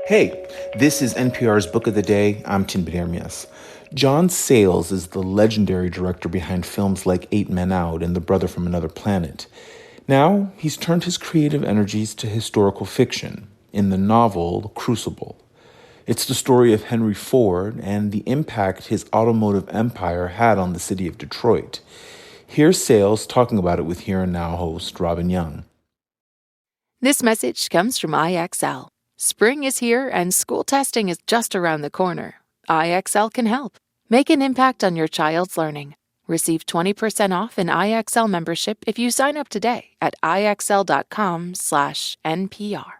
Hey, this is NPR's Book of the Day. I'm Tinbit Ermias. John Sayles is the legendary director behind films like 8 Men Out and The Brother from Another Planet. Now, he's turned his creative energies to historical fiction in the novel Crucible. It's the story of Henry Ford and the impact his automotive empire had on the city of Detroit. Here's Sayles talking about it with Here and Now host Robin Young. This message comes from IXL. Spring is here and school testing is just around the corner. IXL can help. Make an impact on your child's learning. Receive 20% off an IXL membership if you sign up today at IXL.com/NPR.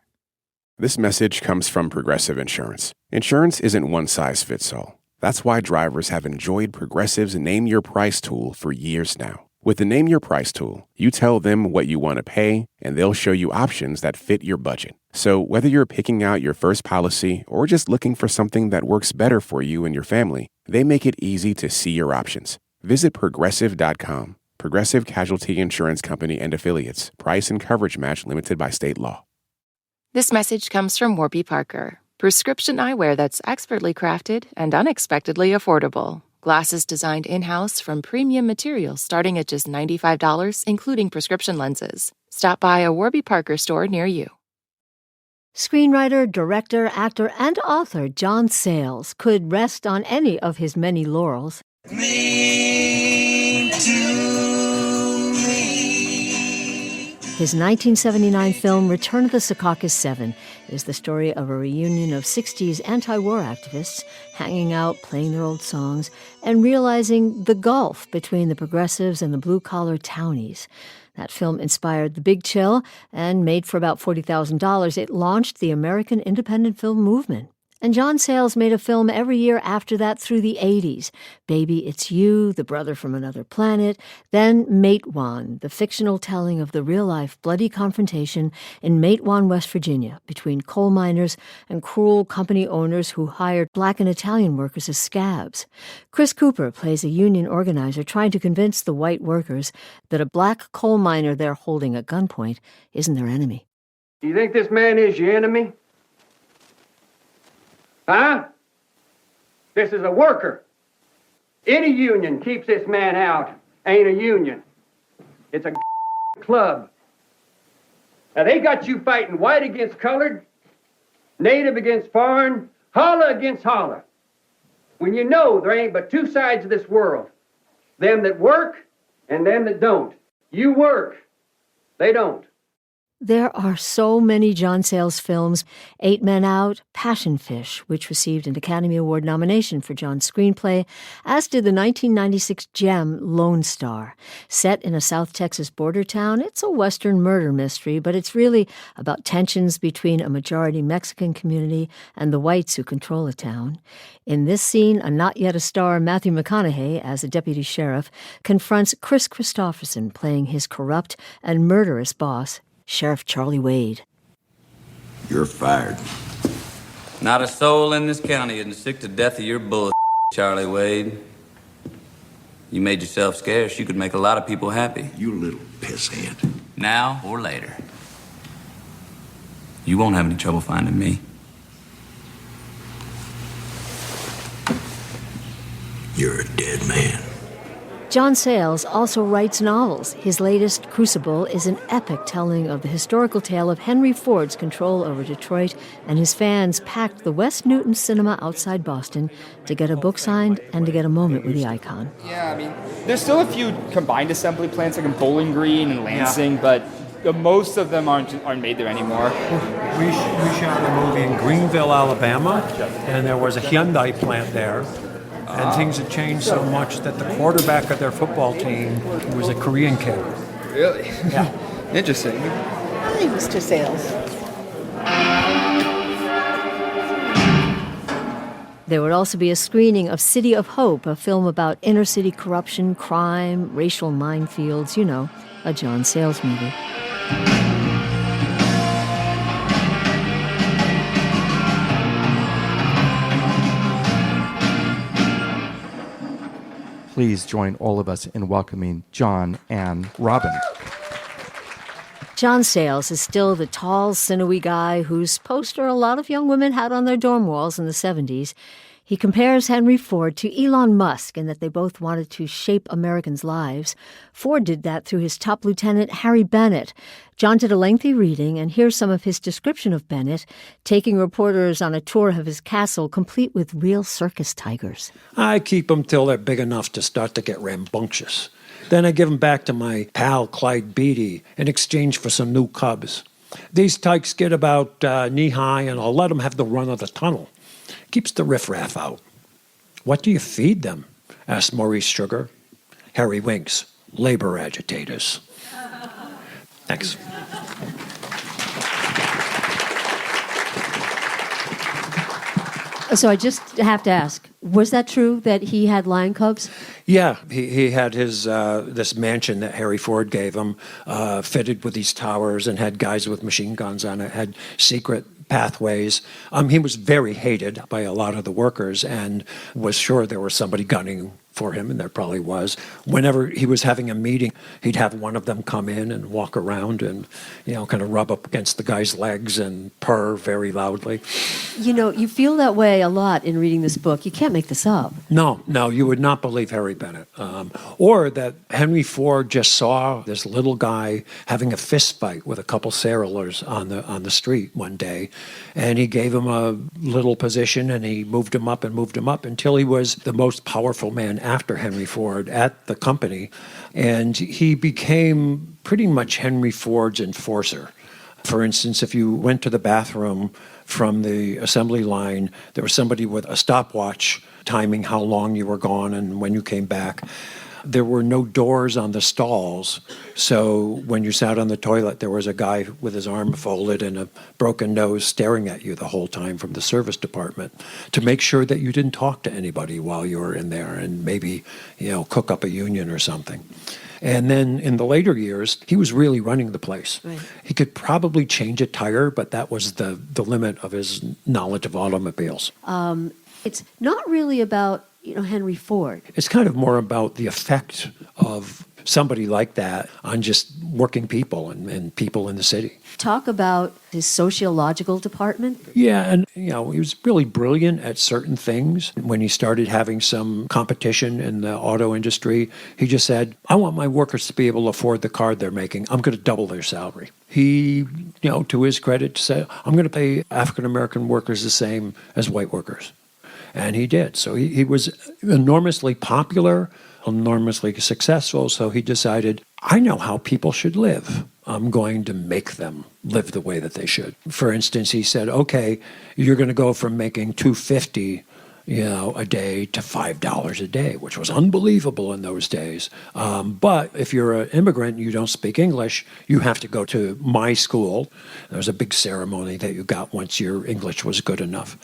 This message comes from Progressive Insurance. Insurance isn't one size fits all. That's why drivers have enjoyed Progressive's Name Your Price tool for years now. With the Name Your Price tool, you tell them what you want to pay, and they'll show you options that fit your budget. So whether you're picking out your first policy or just looking for something that works better for you and your family, they make it easy to see your options. Visit Progressive.com. Progressive Casualty Insurance Company and Affiliates. Price and coverage match limited by state law. This message comes from Warby Parker. Prescription eyewear that's expertly crafted and unexpectedly affordable. Glasses designed in-house from premium materials starting at just $95, including prescription lenses. Stop by a Warby Parker store near you. Screenwriter, director, actor, and author John Sayles could rest on any of his many laurels. His 1979 film, Return of the Secaucus 7, is the story of a reunion of 60s anti-war activists hanging out, playing their old songs, and realizing the gulf between the progressives and the blue-collar townies. That film inspired The Big Chill, and made for about $40,000, it launched the American independent film movement. And John Sayles made a film every year after that through the 80s. Baby, It's You, The Brother from Another Planet, then Matewan, the fictional telling of the real-life bloody confrontation in Matewan, West Virginia, between coal miners and cruel company owners who hired Black and Italian workers as scabs. Chris Cooper plays a union organizer trying to convince the white workers that a black coal miner they're holding at gunpoint isn't their enemy. You think this man is your enemy? Huh? This is a worker. Any union keeps this man out ain't a union. It's a club. Now they got you fighting white against colored, native against foreign, holler against holler. When you know there ain't but two sides of this world, them that work and them that don't. You work, they don't. There are so many John Sayles films. 8 Men Out, Passion Fish, which received an Academy Award nomination for John's screenplay, as did the 1996 gem Lone Star. Set in a South Texas border town, it's a Western murder mystery, but it's really about tensions between a majority Mexican community and the whites who control a town. In this scene, a not-yet-a-star Matthew McConaughey, as a deputy sheriff, confronts Chris Christopherson playing his corrupt and murderous boss, Sheriff Charlie Wade. You're fired. Not a soul in this county isn't sick to death of your bullshit, Charlie Wade. You made yourself scarce. You could make a lot of people happy. You little pisshead. Now or later. You won't have any trouble finding me. You're a dead man. John Sayles also writes novels. His latest, Crucible, is an epic telling of the historical tale of Henry Ford's control over Detroit, and his fans packed the West Newton Cinema outside Boston to get a book signed and to get a moment with the icon. Yeah, I mean, there's still a few combined assembly plants like in Bowling Green and Lansing, but most of them aren't made there anymore. We shot a movie in Greenville, Alabama, and there was a Hyundai plant there. And things had changed so much that the quarterback of their football team was a Korean kid. Really? Yeah. Interesting. Hi, Mr. Sayles. There would also be a screening of City of Hope, a film about inner-city corruption, crime, racial minefields, you know, a John Sayles movie. Please join all of us in welcoming John and Robin. John Sayles is still the tall, sinewy guy whose poster a lot of young women had on their dorm walls in the 70s. He compares Henry Ford to Elon Musk in that they both wanted to shape Americans' lives. Ford did that through his top lieutenant, Harry Bennett. John did a lengthy reading, and here's some of his description of Bennett, taking reporters on a tour of his castle, complete with real circus tigers. I keep them till they're big enough to start to get rambunctious. Then I give them back to my pal Clyde Beatty in exchange for some new cubs. These tykes get about knee-high, and I'll let them have the run of the tunnel. Keeps the riffraff out. What do you feed them? Asked Maurice Sugar. Harry winks. Labor agitators. Thanks. So I just have to ask, was that true that he had lion cubs? Yeah, he had his this mansion that Harry Ford gave him, fitted with these towers and had guys with machine guns on it, had secret pathways. He was very hated by a lot of the workers and was sure there was somebody gunning for him, and there probably was. Whenever he was having a meeting, he'd have one of them come in and walk around and, kind of rub up against the guy's legs and purr very loudly. You feel that way a lot in reading this book. You can't make this up. No, you would not believe Harry Bennett. Or that Henry Ford just saw this little guy having a fist fight with a couple sailors on the street one day, and he gave him a little position, and he moved him up until he was the most powerful man after Henry Ford at the company, and he became pretty much Henry Ford's enforcer. For instance, if you went to the bathroom from the assembly line, there was somebody with a stopwatch timing how long you were gone and when you came back. There were no doors on the stalls, so when you sat on the toilet, there was a guy with his arm folded and a broken nose staring at you the whole time from the service department to make sure that you didn't talk to anybody while you were in there and maybe, cook up a union or something. And then in the later years, he was really running the place. Right. He could probably change a tire, but that was the limit of his knowledge of automobiles. It's not really about Henry Ford. It's kind of more about the effect of somebody like that on just working people and people in the city. Talk about his sociological department. Yeah, and he was really brilliant at certain things. When he started having some competition in the auto industry, he just said, I want my workers to be able to afford the car they're making. I'm going to double their salary. He, to his credit, said, I'm going to pay African-American workers the same as white workers. And he did. So he was enormously popular, enormously successful. So he decided, I know how people should live. I'm going to make them live the way that they should. For instance, he said, okay, you're going to go from making $2.50 a day to $5 a day, which was unbelievable in those days. But if you're an immigrant and you don't speak English, you have to go to my school. There was a big ceremony that you got once your English was good enough.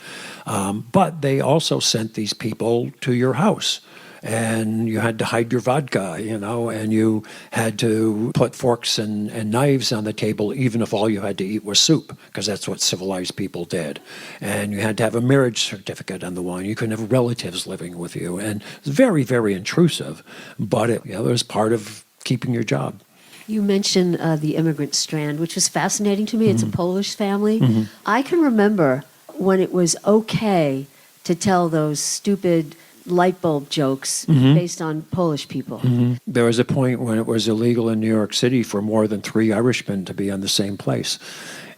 But they also sent these people to your house. And you had to hide your vodka, and you had to put forks and knives on the table, even if all you had to eat was soup, because that's what civilized people did. And you had to have a marriage certificate on the wine. You couldn't have relatives living with you. And it's very, very intrusive, but it was part of keeping your job. You mentioned the immigrant strand, which was fascinating to me. It's a Polish family. Mm-hmm. I can remember when it was okay to tell those stupid light bulb jokes based on Polish people. Mm-hmm. There was a point when it was illegal in New York City for more than 3 Irishmen to be on the same place.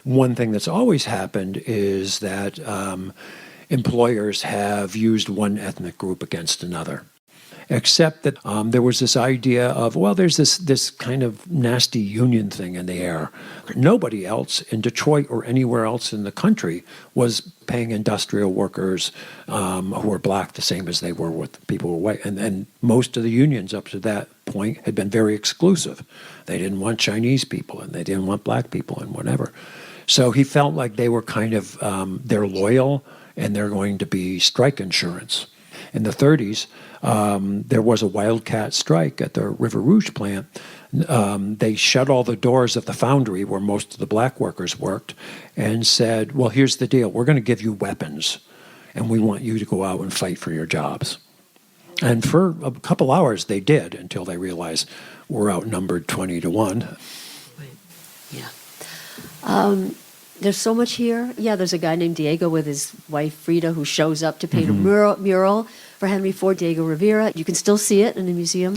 One thing that's always happened is that employers have used one ethnic group against another. Except that there was this idea of, there's this kind of nasty union thing in the air. Nobody else in Detroit or anywhere else in the country was paying industrial workers who were black the same as they were with people who were white. And most of the unions up to that point had been very exclusive. They didn't want Chinese people, and they didn't want black people, and whatever. So he felt like they were kind of, they're loyal, and they're going to be strike insurance. In the 30s, there was a wildcat strike at the River Rouge plant. They shut all the doors of the foundry where most of the black workers worked and said, well, here's the deal. We're going to give you weapons, and we want you to go out and fight for your jobs. And for a couple hours they did until they realized we're outnumbered 20-1. Yeah. There's so much here. Yeah, there's a guy named Diego with his wife Frida who shows up to paint a mural for Henry Ford, Diego Rivera. You can still see it in the museum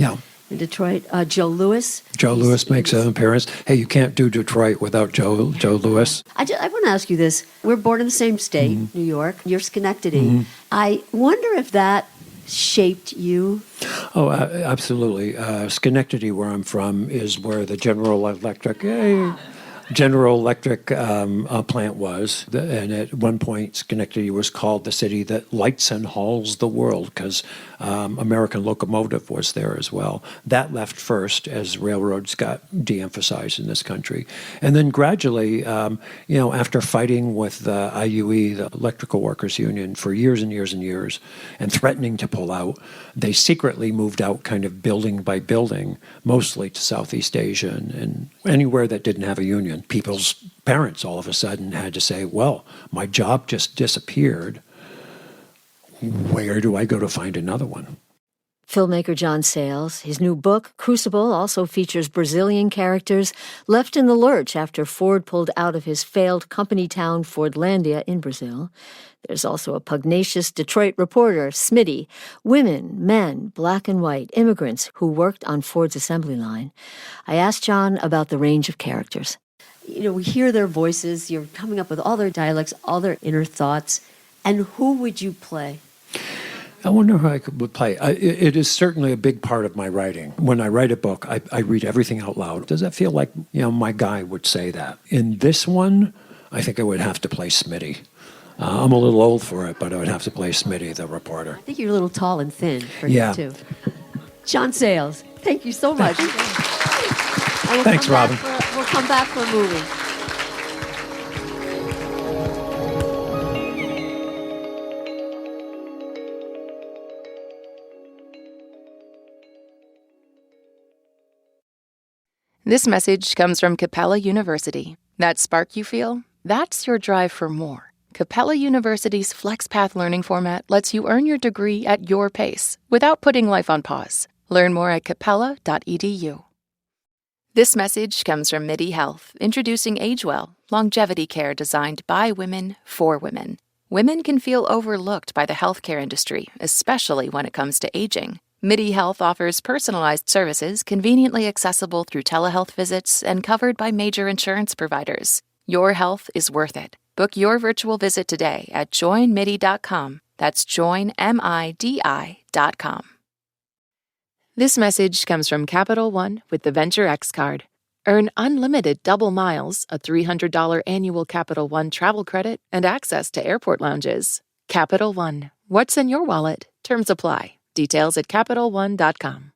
in Detroit. Joe Louis. Joe Louis makes an appearance. Hey, you can't do Detroit without Joe Louis. I want to ask you this. We're born in the same state, New York. You're Schenectady. I wonder if that shaped you. Oh, absolutely. Schenectady, where I'm from, is where the General Electric plant was. And at one point, Schenectady was called the city that lights and hauls the world because American Locomotive was there as well. That left first as railroads got de-emphasized in this country. And then gradually, after fighting with the IUE, the Electrical Workers Union, for years and years and years, and threatening to pull out, they secretly moved out kind of building by building, mostly to Southeast Asia and anywhere that didn't have a union. People's parents all of a sudden had to say, well, my job just disappeared. Where do I go to find another one? Filmmaker John Sayles, his new book, Crucible, also features Brazilian characters left in the lurch after Ford pulled out of his failed company town Fordlandia in Brazil. There's also a pugnacious Detroit reporter, Smitty, women, men, black and white, immigrants who worked on Ford's assembly line. I asked John about the range of characters. We hear their voices, you're coming up with all their dialects, all their inner thoughts, and who would you play? I wonder who I would play. It is certainly a big part of my writing. When I write a book, I read everything out loud. Does that feel like, my guy would say that? In this one, I think I would have to play Smitty. I'm a little old for it, but I would have to play Smitty, the reporter. I think you're a little tall and thin for him, too. John Sayles, thank you so much. Thanks, Robin. We'll come back for a movie. This message comes from Capella University. That spark you feel? That's your drive for more. Capella University's FlexPath learning format lets you earn your degree at your pace without putting life on pause. Learn more at capella.edu. This message comes from MIDI Health, introducing AgeWell, longevity care designed by women for women. Women can feel overlooked by the healthcare industry, especially when it comes to aging. MIDI Health offers personalized services conveniently accessible through telehealth visits and covered by major insurance providers. Your health is worth it. Book your virtual visit today at joinmidi.com. That's joinmidi.com. This message comes from Capital One with the Venture X card. Earn unlimited double miles, a $300 annual Capital One travel credit, and access to airport lounges. Capital One. What's in your wallet? Terms apply. Details at CapitalOne.com.